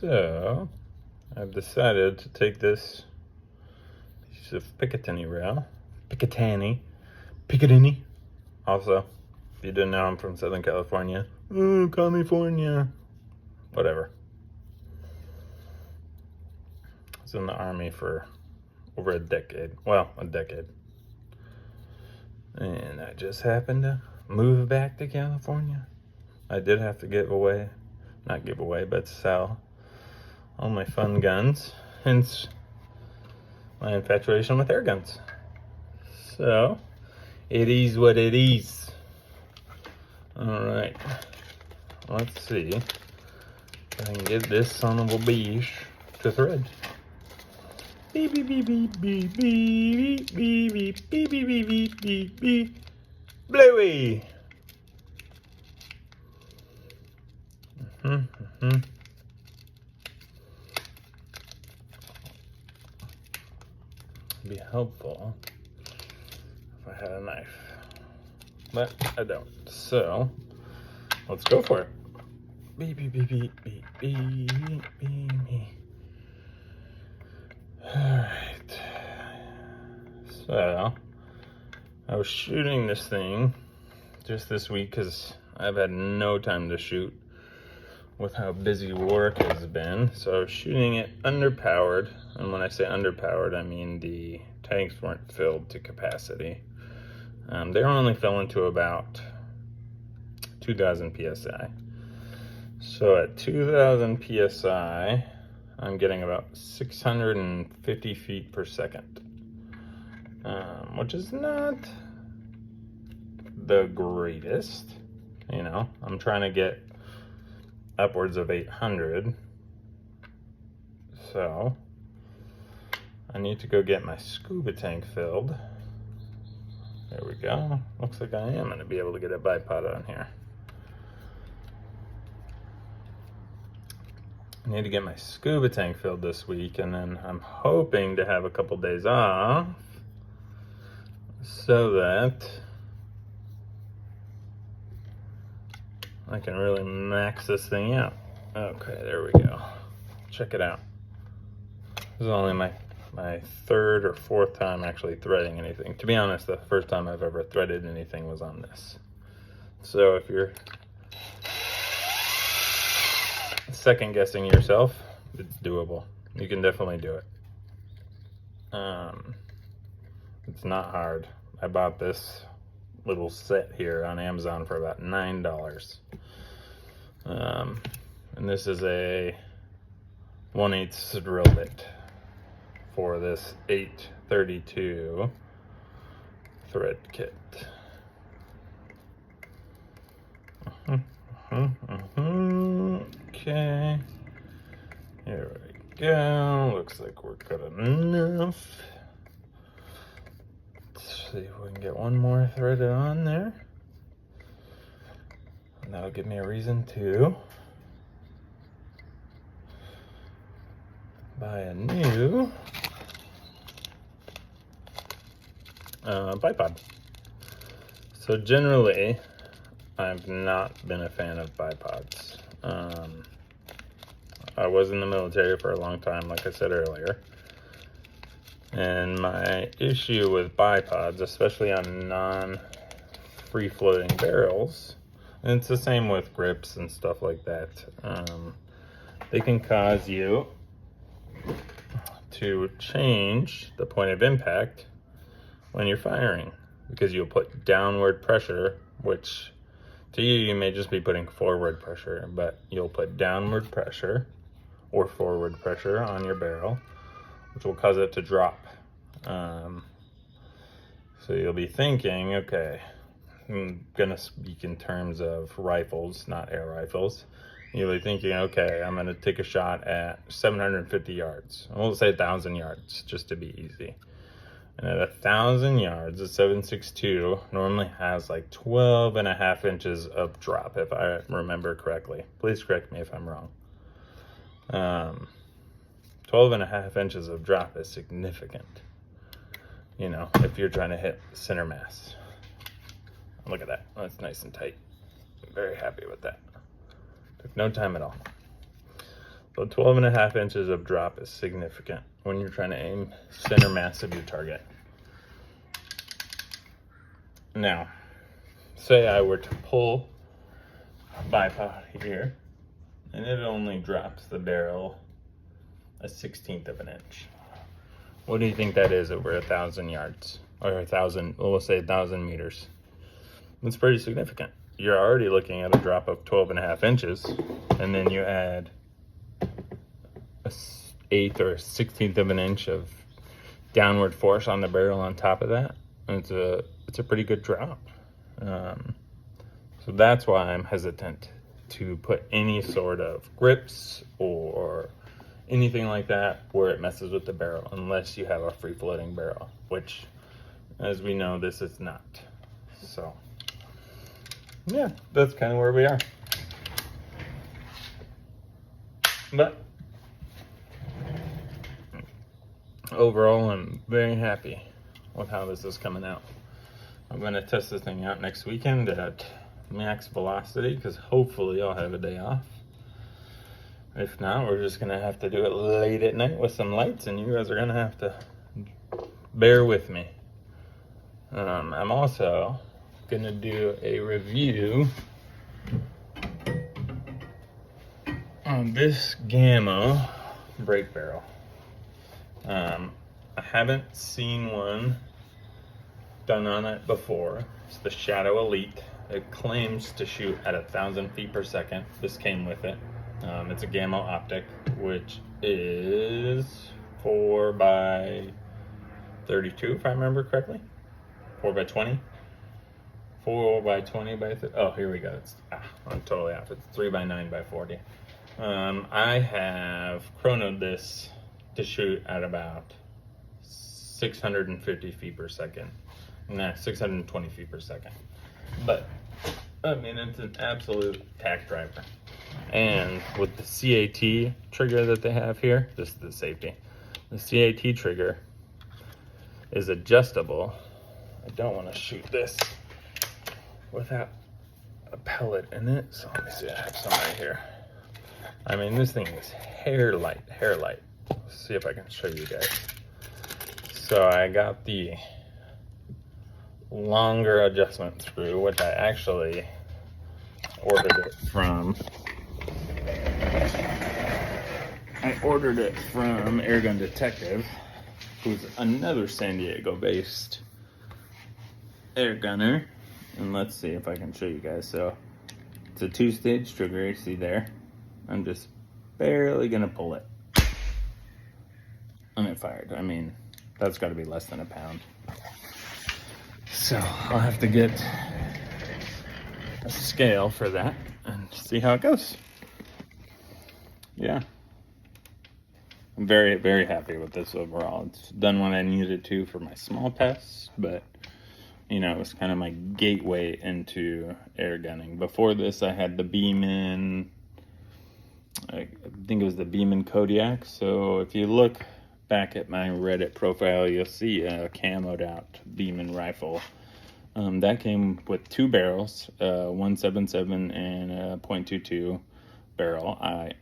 So I've decided to take this piece of Picatinny rail, Picatinny. Also, if you didn't know, I'm from Southern California. Oh, California. Whatever. I was in the Army for over a decade. Well, a decade. And I just happened to move back to California. I did have to but sell all my fun guns, hence my infatuation with air guns. So, it is what it is. Alright, let's see if I can get this son of a bitch to thread. Beep beep beep beep beep beep beep beep beep beep beep beep beep beep. Bluey. It'd be helpful if I had a knife, but I don't. So let's go for it. Beep beep beep beep beep beep beep beep. Alright, so I was shooting this thing just this week because I've had no time to shoot with how busy work has been. So I was shooting it underpowered, and when I say underpowered, I mean the tanks weren't filled to capacity. They were only filling to about 2,000 psi. So at 2,000 psi, I'm getting about 650 feet per second, which is not the greatest. You know, I'm trying to get upwards of 800. So I need to go get my scuba tank filled. There we go. Looks like I am going to be able to get a bipod on here. I need to get my scuba tank filled this week, and then I'm hoping to have a couple days off so that I can really max this thing out. Okay, there we go. Check it out. This is only my third or fourth time actually threading anything. To be honest, the first time I've ever threaded anything was on this. So if you're second guessing yourself, it's doable. You can definitely do it. It's not hard. I bought this little set here on Amazon for about $9. And this is a 1/8 drill bit for this 832 thread kit. Okay, here we go. Looks like we're good enough. Let's see if we can get one more threaded on there. And that'll give me a reason to buy a new bipod. So generally, I've not been a fan of bipods. I was in the military for a long time, like I said earlier. And my issue with bipods, especially on non-free floating barrels, and it's the same with grips and stuff like that, they can cause you to change the point of impact when you're firing, because you'll put downward pressure, which to you may just be putting forward pressure, but you'll put downward pressure or forward pressure on your barrel, which will cause it to drop. So you'll be thinking, okay, I'm gonna speak in terms of rifles, not air rifles. You'll be thinking, okay, I'm gonna take a shot at 750 yards. We'll say 1,000 yards, just to be easy. And at 1,000 yards, a 7.62 normally has like 12.5 inches of drop, if I remember correctly. Please correct me if I'm wrong. 12.5 inches of drop is significant, you know, if you're trying to hit center mass. Look at that, that's nice and tight. I'm very happy with that. Took no time at all. So 12.5 inches of drop is significant when you're trying to aim center mass of your target. Now, say I were to pull a bipod here, and it only drops the barrel a 1/16 of an inch. What do you think that is over 1,000 yards? Or 1,000, well, we'll say 1,000 meters. It's pretty significant. You're already looking at a drop of 12.5 inches, and then you add a 1/8 or 1/16 of an inch of downward force on the barrel on top of that. And it's a pretty good drop. So that's why I'm hesitant to put any sort of grips or anything like that where it messes with the barrel, unless you have a free floating barrel, which, as we know, this is not. So yeah, that's kind of where we are. But overall, I'm very happy with how this is coming out. I'm going to test this thing out next weekend at max velocity, because hopefully I'll have a day off. If not, we're just going to have to do it late at night with some lights, and you guys are going to have to bear with me. I'm also going to do a review on this Gammo brake barrel. I haven't seen one done on it before. It's the Shadow Elite. It claims to shoot at 1,000 feet per second. This came with it. It's a Gammo optic, which is 4x32, if I remember correctly. 4x20. 4x20 by oh, here we go. I'm totally off. It's 3x9x40. I have chronoed this to shoot at about 650 feet per second. Nah, 620 feet per second. But I mean, it's an absolute tack driver. And with the CAT trigger that they have here, this is the safety. The CAT trigger is adjustable. I don't want to shoot this without a pellet in it. So let me see, I have some right here. I mean, this thing is hair light. Let's see if I can show you guys. So I got the longer adjustment screw, which I actually ordered it from. I ordered it from Airgun Detective, who's another San Diego based air gunner. And let's see if I can show you guys. So it's a 2-stage trigger, you see there. I'm just barely gonna pull it. And it fired. I mean, that's gotta be less than a pound. So I'll have to get a scale for that and see how it goes. Yeah. I'm very, very happy with this overall. It's done what I needed to for my small tests, but you know, it was kind of my gateway into air gunning. Before this, I had the Beeman, I think it was the Beeman Kodiak. So if you look back at my Reddit profile, you'll see a camoed out Beeman rifle. That came with 2 barrels, 177 and a .22 barrel. I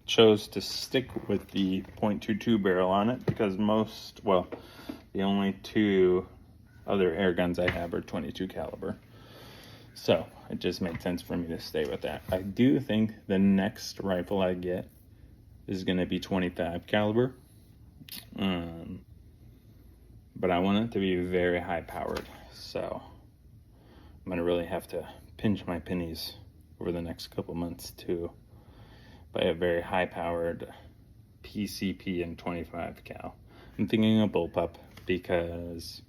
chose to stick with the .22 barrel on it because the only 2 other air guns I have are 22 caliber. So it just made sense for me to stay with that. I do think the next rifle I get is going to be 25 caliber. But I want it to be very high powered. So I'm going to really have to pinch my pennies over the next couple months to buy a very high powered PCP and 25 cal. I'm thinking a bullpup because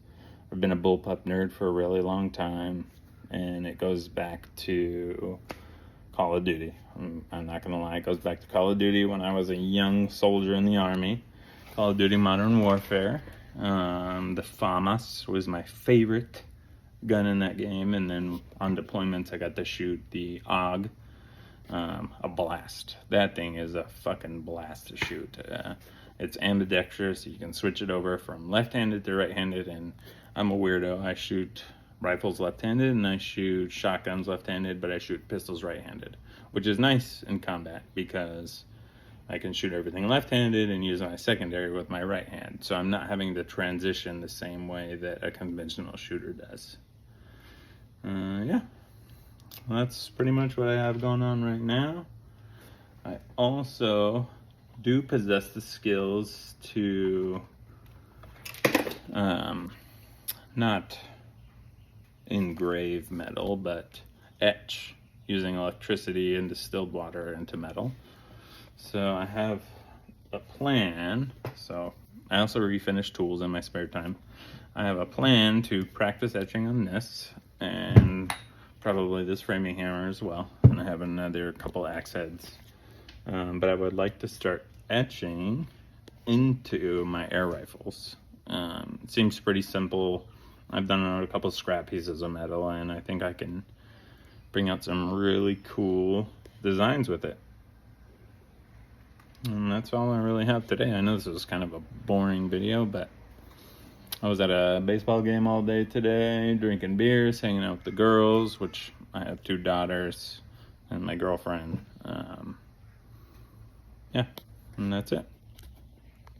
I've been a bullpup nerd for a really long time, and it goes back to Call of Duty. I'm not gonna lie, it goes back to Call of Duty when I was a young soldier in the Army. Call of Duty Modern Warfare. The FAMAS was my favorite gun in that game, and then on deployments I got to shoot the AUG. A blast. That thing is a fucking blast to shoot. It's ambidextrous, so you can switch it over from left-handed to right-handed, and I'm a weirdo. I shoot rifles left-handed and I shoot shotguns left-handed, but I shoot pistols right-handed, which is nice in combat because I can shoot everything left-handed and use my secondary with my right hand. So I'm not having to transition the same way that a conventional shooter does. Yeah, well, that's pretty much what I have going on right now. I also do possess the skills to not engrave metal, but etch using electricity and distilled water into metal. So I have a plan. So I also refinish tools in my spare time. I have a plan to practice etching on this and probably this framing hammer as well. And I have another couple axe heads. But I would like to start etching into my air rifles. It seems pretty simple. I've done a couple scrap pieces of metal, and I think I can bring out some really cool designs with it. And that's all I really have today. I know this was kind of a boring video, but I was at a baseball game all day today, drinking beers, hanging out with the girls, which I have 2 daughters, and my girlfriend. Yeah, and that's it.